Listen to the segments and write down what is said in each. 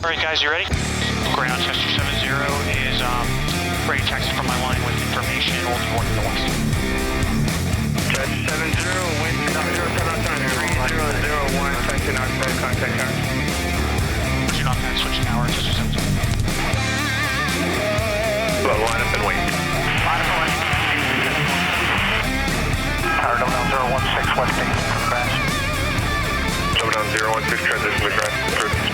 All right, guys, you ready? Ground tester 70 is ready to taxi from my line with information. We'll be working the west. Test 70, wind 0, 3001, affecting oxide, contact tower. Do not pass, switching hour, tester 70. Well, line up and wait. Line up and wait. Tower down 016, west taking from the grass. Down 016, transition to the grass. Approved.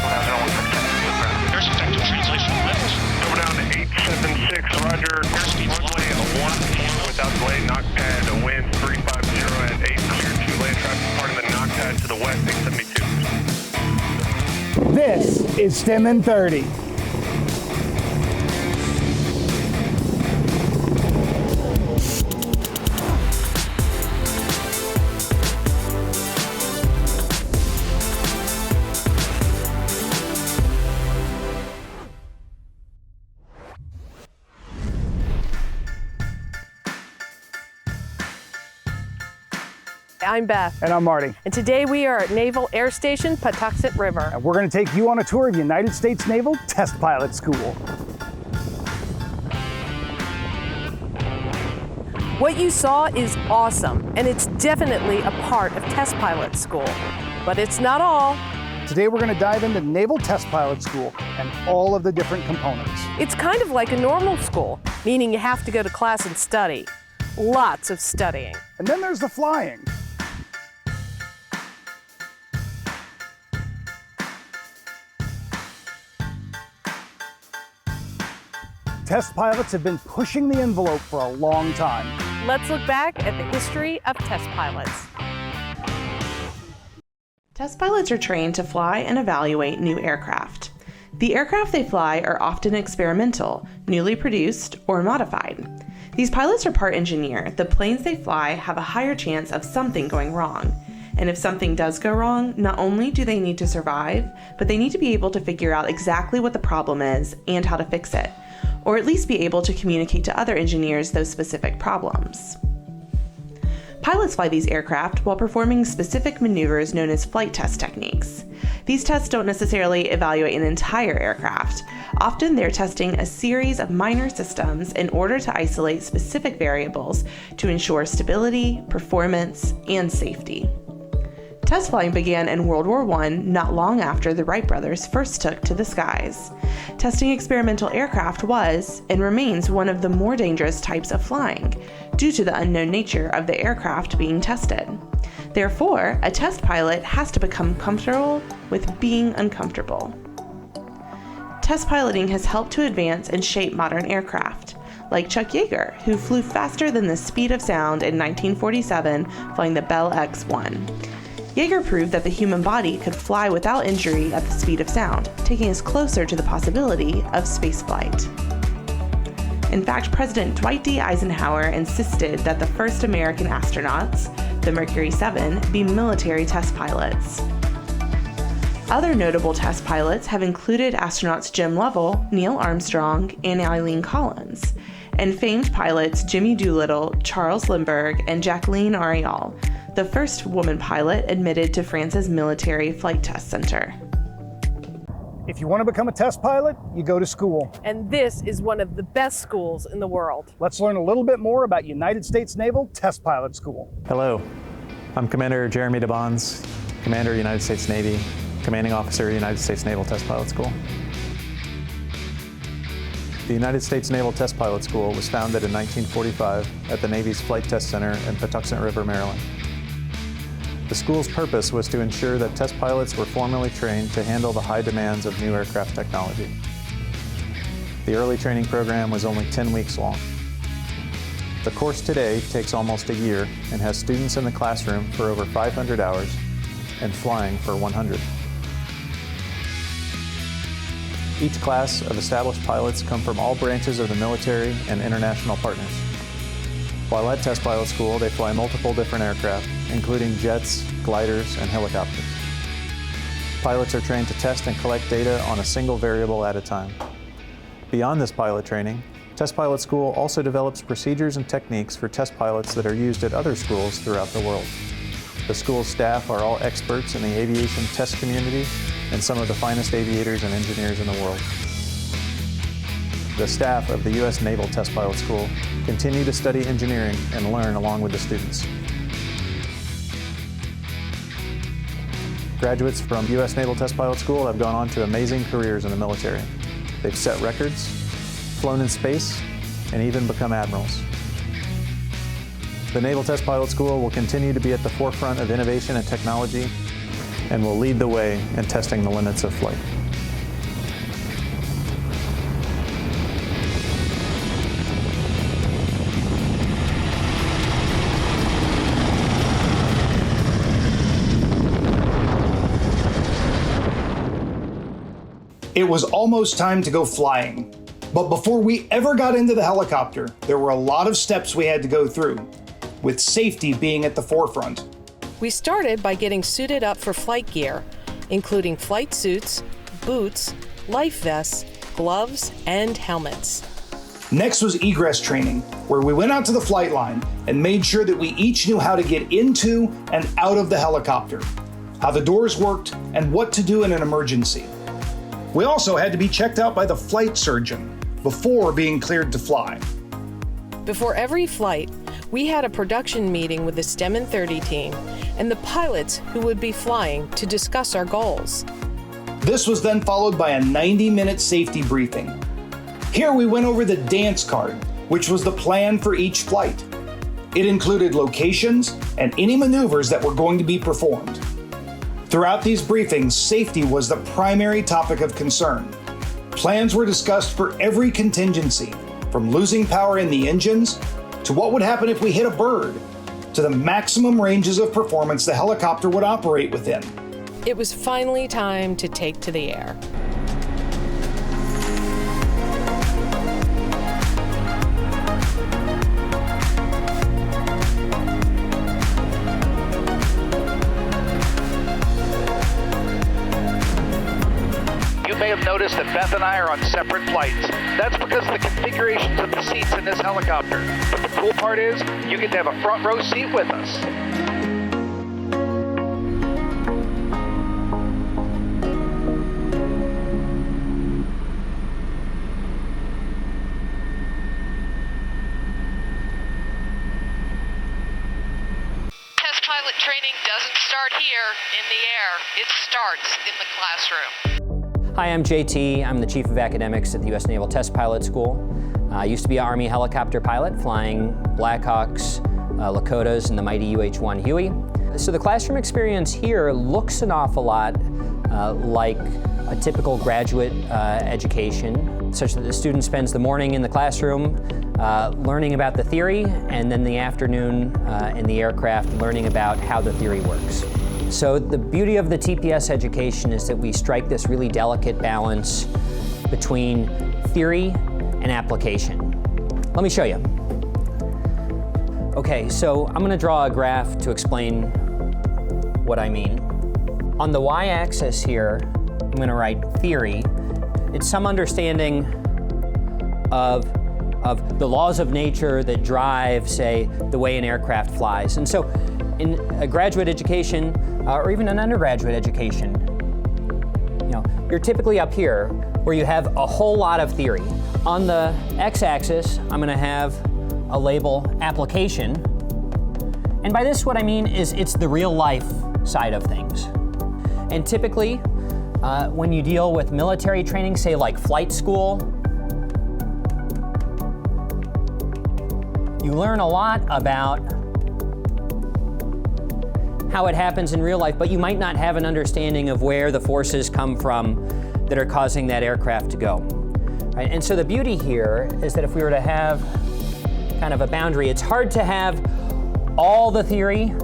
Down 016, taking from the grass. There's effective translation lift. Down 876, roger. Runway 14 without delay, knock pad, a wind 350 at 8, clear to land traffic, part of the knock pad to the west, 872. This is STEM in 30. I'm Beth. And I'm Marty. And today we are at Naval Air Station, Patuxent River. And we're going to take you on a tour of United States Naval Test Pilot School. What you saw is awesome, and it's definitely a part of Test Pilot School. But it's not all. Today we're going to dive into Naval Test Pilot School and all of the different components. It's kind of like a normal school, meaning you have to go to class and study. Lots of studying. And then there's the flying. Test pilots have been pushing the envelope for a long time. Let's look back at the history of test pilots. Test pilots are trained to fly and evaluate new aircraft. The aircraft they fly are often experimental, newly produced, or modified. These pilots are part engineer. The planes they fly have a higher chance of something going wrong. And if something does go wrong, not only do they need to survive, but they need to be able to figure out exactly what the problem is and how to fix it, or at least be able to communicate to other engineers those specific problems. Pilots fly these aircraft while performing specific maneuvers known as flight test techniques. These tests don't necessarily evaluate an entire aircraft. Often they're testing a series of minor systems in order to isolate specific variables to ensure stability, performance, and safety. Test flying began in World War I, not long after the Wright brothers first took to the skies. Testing experimental aircraft was, and remains, one of the more dangerous types of flying, due to the unknown nature of the aircraft being tested. Therefore, a test pilot has to become comfortable with being uncomfortable. Test piloting has helped to advance and shape modern aircraft, like Chuck Yeager, who flew faster than the speed of sound in 1947 flying the Bell X-1. Yeager proved that the human body could fly without injury at the speed of sound, taking us closer to the possibility of spaceflight. In fact, President Dwight D. Eisenhower insisted that the first American astronauts, the Mercury 7, be military test pilots. Other notable test pilots have included astronauts Jim Lovell, Neil Armstrong, and Eileen Collins, and famed pilots Jimmy Doolittle, Charles Lindbergh, and Jacqueline Ariel, the first woman pilot admitted to France's military flight test center. If you want to become a test pilot, you go to school. And this is one of the best schools in the world. Let's learn a little bit more about United States Naval Test Pilot School. Hello, I'm Commander Jeremy DeBonds, Commander, United States Navy, Commanding Officer, United States Naval Test Pilot School. The United States Naval Test Pilot School was founded in 1945 at the Navy's Flight Test Center in Patuxent River, Maryland. The school's purpose was to ensure that test pilots were formally trained to handle the high demands of new aircraft technology. The early training program was only 10 weeks long. The course today takes almost a year and has students in the classroom for over 500 hours and flying for 100. Each class of established pilots come from all branches of the military and international partners. While at Test Pilot School, they fly multiple different aircraft, including jets, gliders, and helicopters. Pilots are trained to test and collect data on a single variable at a time. Beyond this pilot training, Test Pilot School also develops procedures and techniques for test pilots that are used at other schools throughout the world. The school's staff are all experts in the aviation test community and some of the finest aviators and engineers in the world. The staff of the U.S. Naval Test Pilot School continue to study engineering and learn along with the students. Graduates from U.S. Naval Test Pilot School have gone on to amazing careers in the military. They've set records, flown in space, and even become admirals. The Naval Test Pilot School will continue to be at the forefront of innovation and technology and will lead the way in testing the limits of flight. It was almost time to go flying. But before we ever got into the helicopter, there were a lot of steps we had to go through, with safety being at the forefront. We started by getting suited up for flight gear, including flight suits, boots, life vests, gloves, and helmets. Next was Egress Training, where we went out to the flight line and made sure that we each knew how to get into and out of the helicopter, how the doors worked, and what to do in an emergency. We also had to be checked out by the flight surgeon before being cleared to fly. Before every flight, we had a production meeting with the STEM and 30 team and the pilots who would be flying to discuss our goals. This was then followed by a 90-minute safety briefing. Here we went over the dance card, which was the plan for each flight. It included locations and any maneuvers that were going to be performed. Throughout these briefings, safety was the primary topic of concern. Plans were discussed for every contingency, from losing power in the engines, to what would happen if we hit a bird, to the maximum ranges of performance the helicopter would operate within. It was finally time to take to the air. You may have noticed that Beth and I are on separate flights. That's because of the configurations of the seats in this helicopter. But the cool part is, you get to have a front row seat with us. Test pilot training doesn't start here in the air. It starts in the classroom. Hi, I'm JT. I'm the Chief of Academics at the U.S. Naval Test Pilot School. I used to be an Army helicopter pilot flying Blackhawks, Lakotas, and the mighty UH-1 Huey. So the classroom experience here looks an awful lot like a typical graduate education, such that the student spends the morning in the classroom learning about the theory, and then the afternoon in the aircraft learning about how the theory works. So the beauty of the TPS education is that we strike this really delicate balance between theory and application. Let me show you. Okay, so I'm going to draw a graph to explain what I mean. On the y-axis here, I'm going to write theory. It's some understanding of the laws of nature that drive, say, the way an aircraft flies. And so in a graduate education, or even an undergraduate education, you're typically up here where you have a whole lot of theory. On the x-axis, I'm going to have a label application. And by this, what I mean is it's the real life side of things. And typically, when you deal with military training, say like flight school, you learn a lot about how it happens in real life, but you might not have an understanding of where the forces come from that are causing that aircraft to go. Right? And so the beauty here is that if we were to have kind of a boundary, it's hard to have all the theory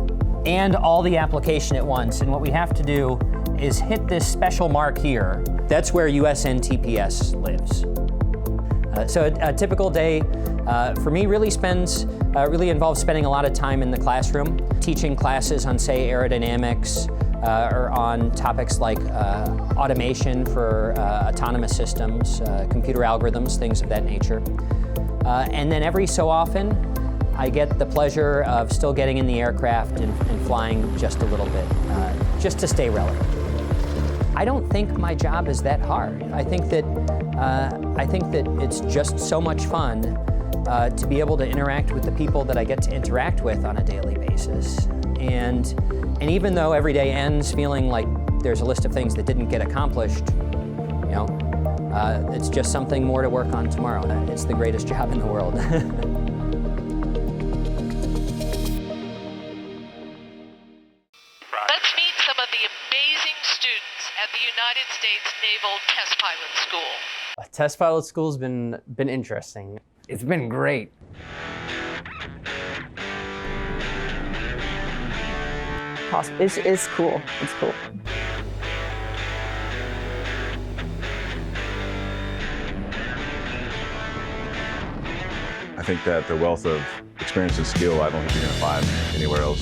and all the application at once. And what we have to do is hit this special mark here. That's where USN TPS lives. So a typical day for me really involves spending a lot of time in the classroom, teaching classes on, say, aerodynamics, or on topics like automation for autonomous systems, computer algorithms, things of that nature. And then every so often, I get the pleasure of still getting in the aircraft and flying just a little bit, just to stay relevant. I don't think my job is that hard. I think that it's just so much fun to be able to interact with the people that I get to interact with on a daily basis. And even though every day ends feeling like there's a list of things that didn't get accomplished, you know, it's just something more to work on tomorrow. It's the greatest job in the world. Let's meet some of the amazing students at the United States Naval Test Pilot School. Test pilot school's been interesting. It's been great. It's cool. It's cool. I think that the wealth of experience and skill, I don't think you're going to find anywhere else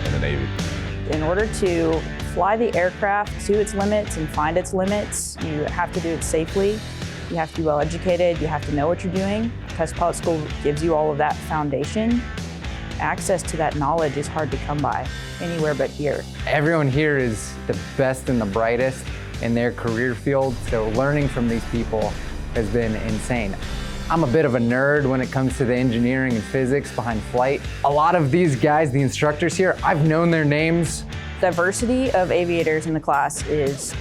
in the Navy. In order to fly the aircraft to its limits and find its limits, you have to do it safely. You have to be well educated. You have to know what you're doing. Test pilot school gives you all of that foundation. Access to that knowledge is hard to come by anywhere but here. Everyone here is the best and the brightest in their career field, so learning from these people has been insane. I'm a bit of a nerd when it comes to the engineering and physics behind flight. A lot of these guys, the instructors here, I've known their names. Diversity of aviators in the class is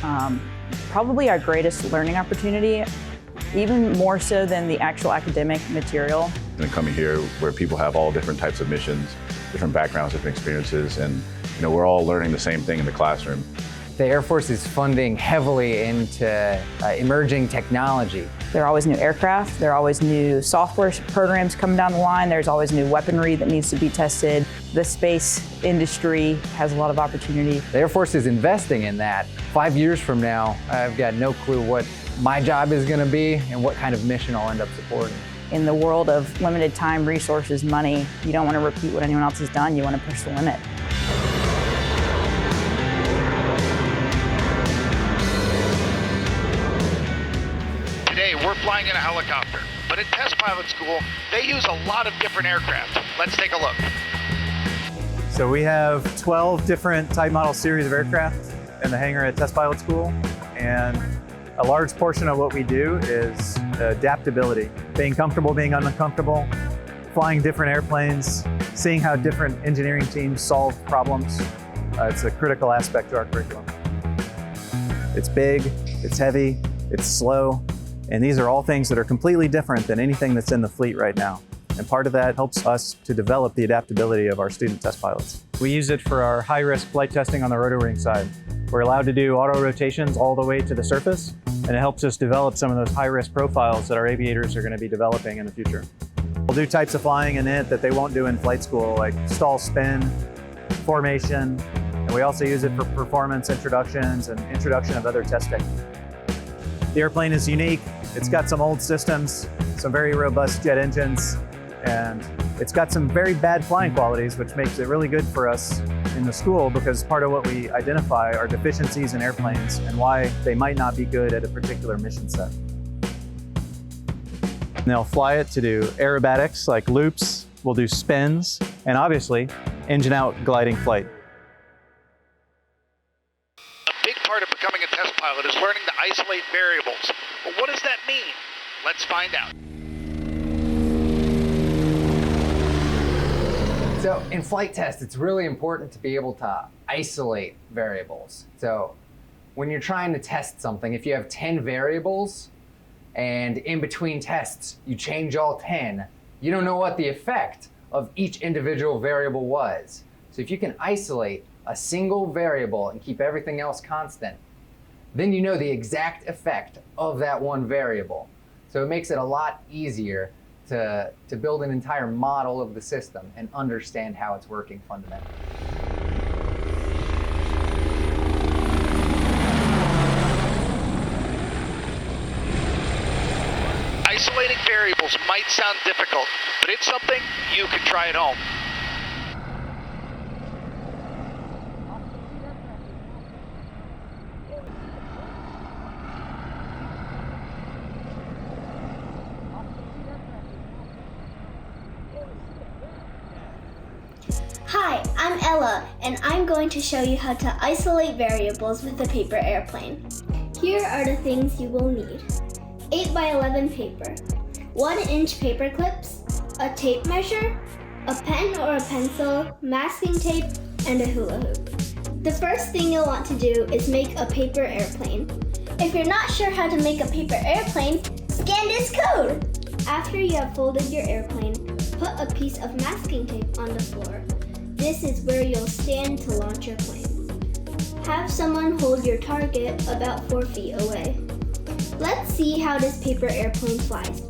probably our greatest learning opportunity, even more so than the actual academic material. And coming here where people have all different types of missions, different backgrounds, different experiences, and we're all learning the same thing in the classroom. The Air Force is funding heavily into emerging technology. There are always new aircraft, there are always new software programs coming down the line, there's always new weaponry that needs to be tested. The space industry has a lot of opportunity. The Air Force is investing in that. 5 years from now, I've got no clue what my job is going to be and what kind of mission I'll end up supporting. In the world of limited time, resources, money, you don't want to repeat what anyone else has done, you want to push the limit. Today, we're flying in a helicopter, but at test pilot school, they use a lot of different aircraft. Let's take a look. So we have 12 different type model series of aircraft in the hangar at Test Pilot School, and a large portion of what we do is adaptability, being comfortable, being uncomfortable, flying different airplanes, seeing how different engineering teams solve problems. It's a critical aspect to our curriculum. It's big, it's heavy, it's slow, and these are all things that are completely different than anything that's in the fleet right now. And part of that helps us to develop the adaptability of our student test pilots. We use it for our high-risk flight testing on the rotor wing side. We're allowed to do auto rotations all the way to the surface, and it helps us develop some of those high-risk profiles that our aviators are going to be developing in the future. We'll do types of flying in it that they won't do in flight school, like stall spin, formation, and we also use it for performance introductions and introduction of other test techniques. The airplane is unique. It's got some old systems, some very robust jet engines, and it's got some very bad flying qualities, which makes it really good for us in the school, because part of what we identify are deficiencies in airplanes and why they might not be good at a particular mission set. And they'll fly it to do aerobatics like loops, we'll do spins, and obviously engine out gliding flight. A big part of becoming a test pilot is learning to isolate variables. But what does that mean? Let's find out. So in flight tests, it's really important to be able to isolate variables. So when you're trying to test something, if you have 10 variables and in between tests, you change all 10, you don't know what the effect of each individual variable was. So if you can isolate a single variable and keep everything else constant, then you know the exact effect of that one variable. So it makes it a lot easier to build an entire model of the system and understand how it's working fundamentally. Isolating variables might sound difficult, but it's something you can try at home. Hi, Hi, I'm Ella, and I'm going to show you how to isolate variables with a paper airplane. Here are the things you will need. 8x11 paper, 1-inch paper clips, a tape measure, a pen or a pencil, masking tape, and a hula hoop. The first thing you'll want to do is make a paper airplane. If you're not sure how to make a paper airplane, scan this code! After you have folded your airplane, put a piece of masking tape on the floor. This is where you'll stand to launch your plane. Have someone hold your target about 4 feet away. Let's see how this paper airplane flies.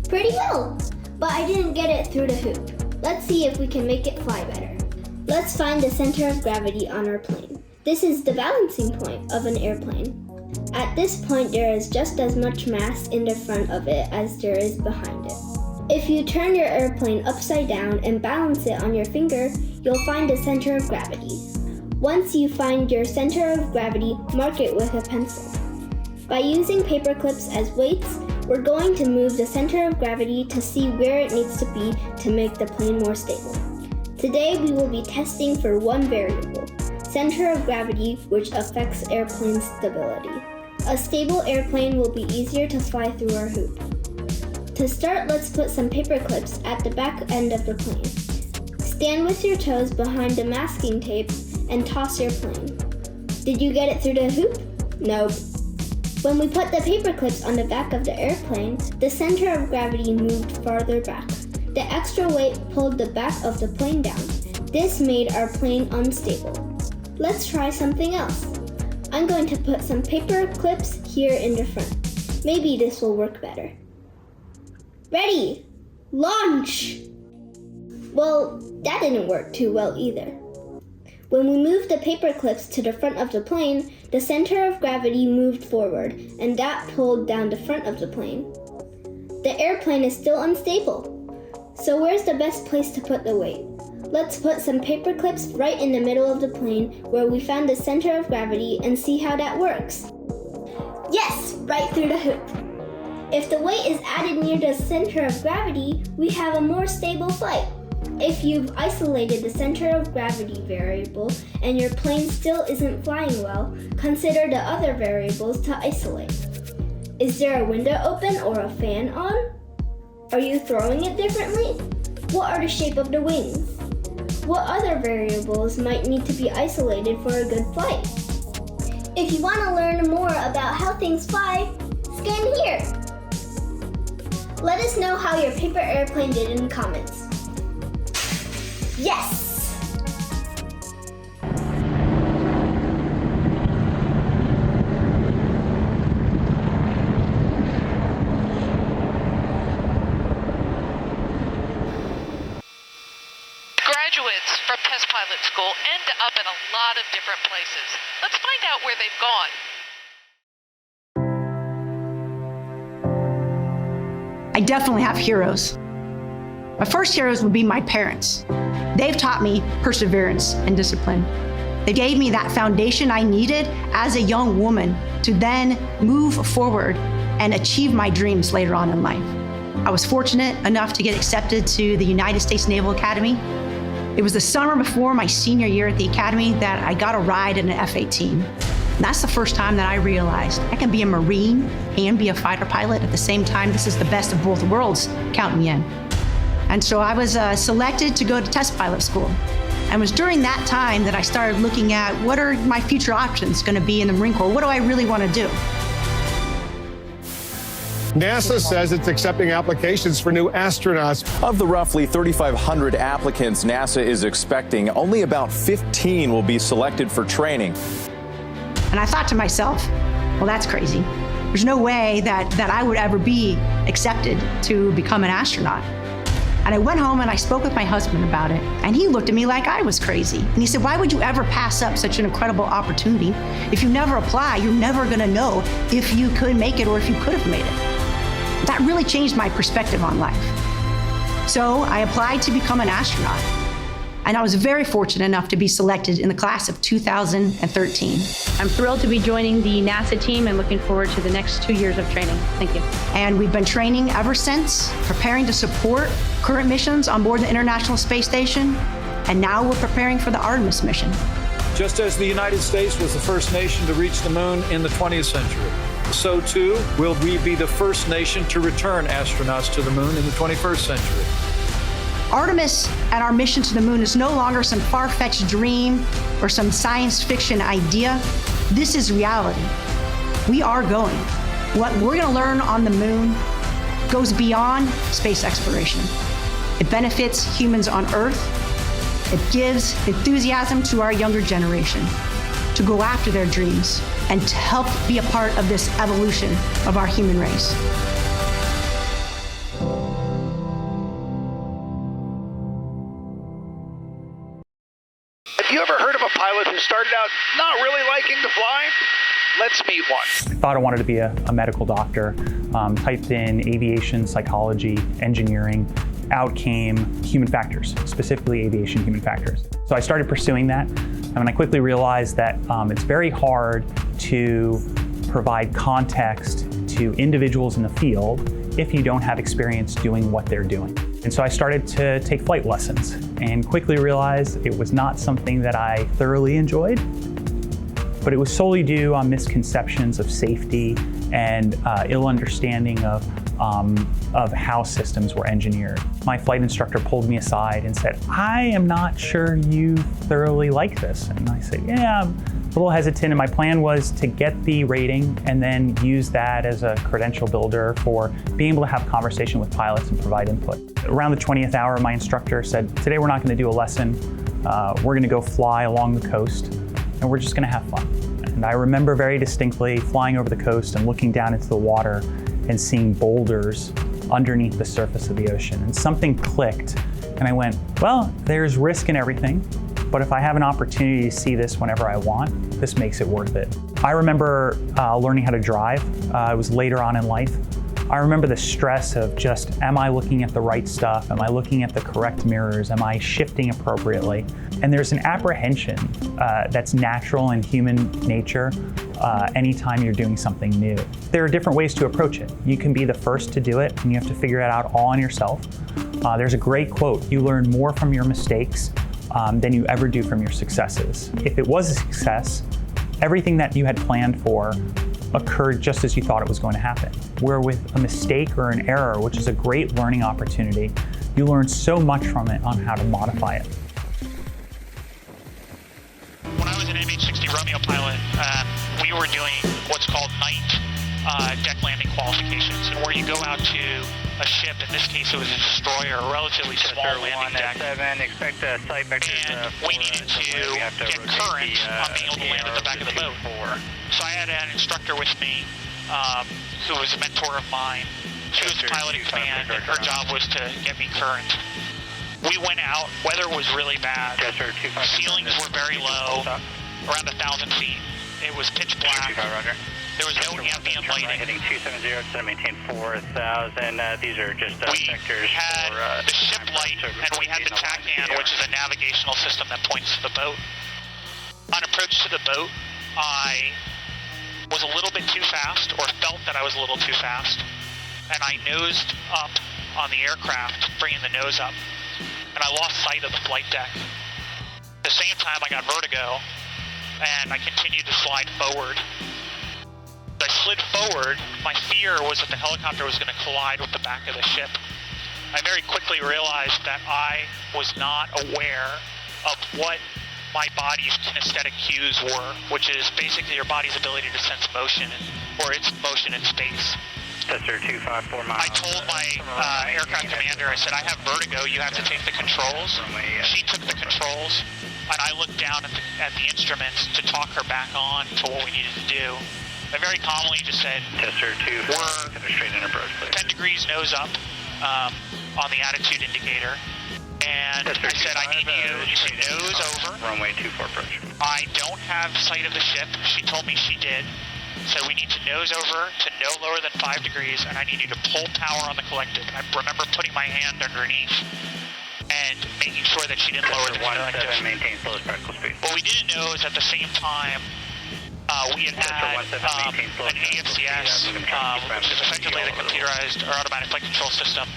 Pretty well, but I didn't get it through the hoop. Let's see if we can make it fly better. Let's find the center of gravity on our plane. This is the balancing point of an airplane. At this point, there is just as much mass in the front of it as there is behind it. If you turn your airplane upside down and balance it on your finger, you'll find the center of gravity. Once you find your center of gravity, mark it with a pencil. By using paper clips as weights, we're going to move the center of gravity to see where it needs to be to make the plane more stable. Today we will be testing for one variable, center of gravity, which affects airplane stability. A stable airplane will be easier to fly through our hoop. To start, let's put some paper clips at the back end of the plane. Stand with your toes behind the masking tape and toss your plane. Did you get it through the hoop? Nope. When we put the paper clips on the back of the airplane, the center of gravity moved farther back. The extra weight pulled the back of the plane down. This made our plane unstable. Let's try something else. I'm going to put some paper clips here in the front. Maybe this will work better. Ready! Launch! Well, that didn't work too well either. When we moved the paper clips to the front of the plane, the center of gravity moved forward, and that pulled down the front of the plane. The airplane is still unstable. So where's the best place to put the weight? Let's put some paper clips right in the middle of the plane where we found the center of gravity and see how that works. Yes, right through the hoop. If the weight is added near the center of gravity, we have a more stable flight. If you've isolated the center of gravity variable and your plane still isn't flying well, consider the other variables to isolate. Is there a window open or a fan on? Are you throwing it differently? What are the shape of the wings? What other variables might need to be isolated for a good flight? If you want to learn more about how things fly, scan here. Let us know how your paper airplane did in the comments. Yes! Graduates from test pilot school end up in a lot of different places. Let's find out where they've gone. I definitely have heroes. My first heroes would be my parents. They've taught me perseverance and discipline. They gave me that foundation I needed as a young woman to then move forward and achieve my dreams later on in life. I was fortunate enough to get accepted to the United States Naval Academy. It was the summer before my senior year at the Academy that I got a ride in an F-18. That's the first time that I realized I can be a Marine and be a fighter pilot at the same time. This is the best of both worlds, count me in. And so I was selected to go to test pilot school. And it was during that time that I started looking at what are my future options going to be in the Marine Corps? What do I really want to do? NASA says it's accepting applications for new astronauts. Of the roughly 3,500 applicants NASA is expecting, only about 15 will be selected for training. And I thought to myself, well, that's crazy. There's no way that I would ever be accepted to become an astronaut. And I went home and I spoke with my husband about it. And he looked at me like I was crazy. And he said, why would you ever pass up such an incredible opportunity? If you never apply, you're never gonna know if you could make it or if you could have made it. That really changed my perspective on life. So I applied to become an astronaut. And I was very fortunate enough to be selected in the class of 2013. I'm thrilled to be joining the NASA team and looking forward to the next 2 years of training. Thank you. And we've been training ever since, preparing to support current missions on board the International Space Station And now we're preparing for the Artemis mission. Just as the United States was the first nation to reach the moon in the 20th century, so too will we be the first nation to return astronauts to the moon in the 21st century. Artemis and our mission to the moon is no longer some far-fetched dream or some science fiction idea. This is reality. We are going. What we're going to learn on the moon goes beyond space exploration. It benefits humans on Earth. It gives enthusiasm to our younger generation to go after their dreams and to help be a part of this evolution of our human race. Have you ever heard of a pilot who started out not really liking to fly? Let's meet one. I thought I wanted to be a medical doctor. Typed in aviation, psychology, engineering. Out came human factors, specifically aviation human factors. So I started pursuing that, and I quickly realized that it's very hard to provide context to individuals in the field if you don't have experience doing what they're doing. And so I started to take flight lessons and quickly realized it was not something that I thoroughly enjoyed, but it was solely due on misconceptions of safety and ill understanding of how systems were engineered. My flight instructor pulled me aside and said, I am not sure you thoroughly like this. And I said, yeah, I'm a little hesitant. And my plan was to get the rating and then use that as a credential builder for being able to have conversation with pilots and provide input. Around the 20th hour, my instructor said, today we're not going to do a lesson. We're going to go fly along the coast and we're just going to have fun. And I remember very distinctly flying over the coast and looking down into the water and seeing boulders underneath the surface of the ocean. And something clicked, and I went, well, there's risk in everything, but if I have an opportunity to see this whenever I want, this makes it worth it. I remember learning how to drive. It was later on in life. I remember the stress of just, am I looking at the right stuff? Am I looking at the correct mirrors? Am I shifting appropriately? And there's an apprehension that's natural in human nature anytime you're doing something new. There are different ways to approach it. You can be the first to do it, and you have to figure it out all on yourself. There's a great quote, you learn more from your mistakes than you ever do from your successes. If it was a success, everything that you had planned for occurred just as you thought it was going to happen. Where with a mistake or an error, which is a great learning opportunity, you learn so much from it on how to modify it. When I was an MH-60 Romeo pilot, we were doing what's called night deck landing qualifications, and where you go out to a ship, in this case it was a destroyer, a relatively small landing deck, expect a site vector, and we needed to get current on being able to land at the back of the boat. So I had an instructor with me who was a mentor of mine. She was pilot in command, and her job was to get me current. We went out, weather was really bad, ceilings were very low, around 1,000 feet. It was pitch black. There was no ambient lighting. Heading 270 to maintain 4,000. These are just sectors. We had the ship light, and we had the TACAN, which is a navigational system that points to the boat. On approach to the boat, I was a little bit too fast, or felt that I was a little too fast, and I nosed up on the aircraft, bringing the nose up, and I lost sight of the flight deck. At the same time, I got vertigo, and I continued to slide forward. As I slid forward, my fear was that the helicopter was going to collide with the back of the ship. I very quickly realized that I was not aware of what my body's kinesthetic cues were, which is basically your body's ability to sense motion, or its motion in space. Tester 254 miles. I told my aircraft commander, I said, I have vertigo, you have to take the controls. She took the controls, and I looked down at the instruments to talk her back on to what we needed to do. I very calmly just said, Tester 2, we're straight in approach, please. 10 degrees nose up on the attitude indicator. And I said, I need you to nose over. Runway 24 approach. I don't have sight of the ship. She told me she did. So we need to nose over to no lower than 5 degrees, and I need you to pull power on the collective. And I remember putting my hand underneath and making sure that she didn't lower the collective. Maintain slowest practical speed. What we didn't know is at the same time, we had an AFCS, which is effectively the computerized or automatic flight control system,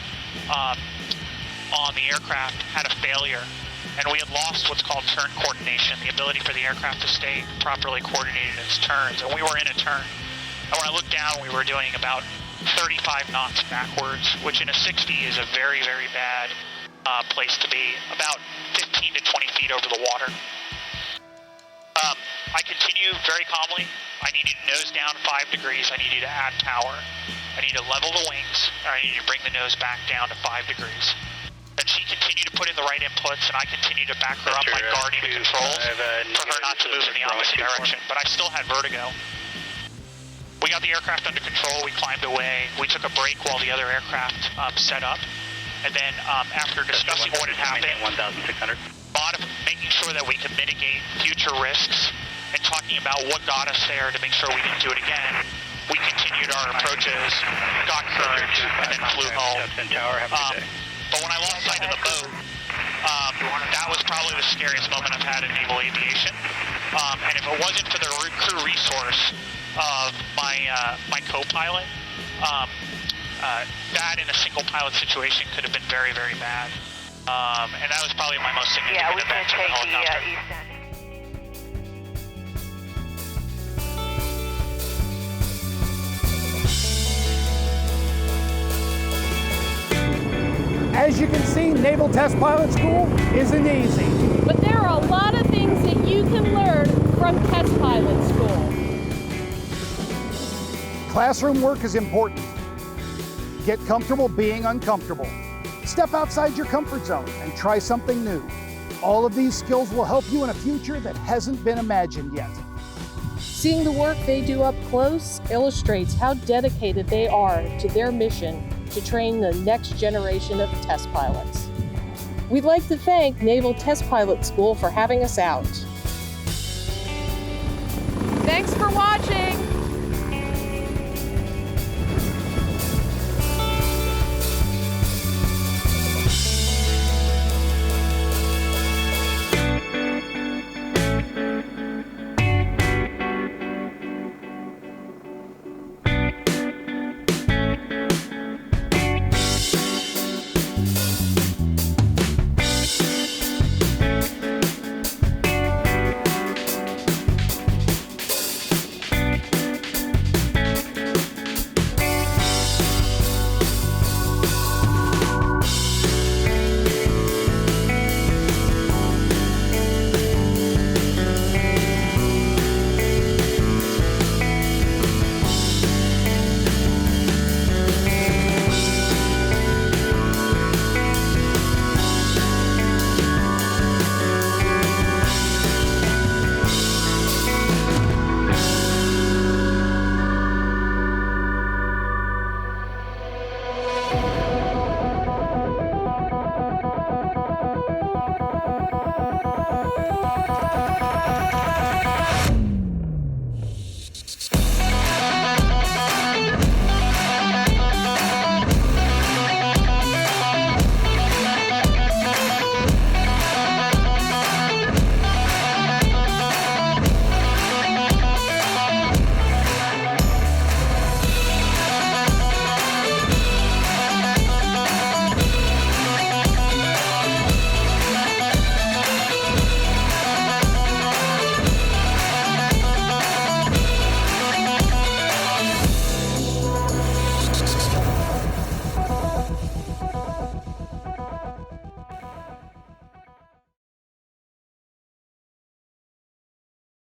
on the aircraft, had a failure. and we had lost what's called turn coordination, the ability for the aircraft to stay properly coordinated in its turns, and we were in a turn. And when I looked down, we were doing about 35 knots backwards, which in a 60 is a very, very bad place to be, about 15 to 20 feet over the water. I continue very calmly. I needed to nose down 5 degrees. I needed to add power. I need to level the wings. I need to bring the nose back down to 5 degrees. And she continued to put in the right inputs, and I continued to back her up by guarding the controls for her not to move in the opposite direction. But I still had vertigo. We got the aircraft under control. We climbed away. We took a break while the other aircraft set up. And then after discussing what had happened, making sure that we could mitigate future risks and talking about what got us there to make sure we didn't do it again, we continued our approaches, got current, and then flew home. But when I lost sight of the boat, that was probably the scariest moment I've had in naval aviation. And if it wasn't for the crew resource of my co-pilot, that in a single pilot situation could have been very, very bad. And that was probably my most significant event in the helicopter. As you can see, Naval Test Pilot School isn't easy. But there are a lot of things that you can learn from Test Pilot School. Classroom work is important. Get comfortable being uncomfortable. Step outside your comfort zone and try something new. All of these skills will help you in a future that hasn't been imagined yet. Seeing the work they do up close illustrates how dedicated they are to their mission to train the next generation of test pilots. We'd like to thank Naval Test Pilot School for having us out.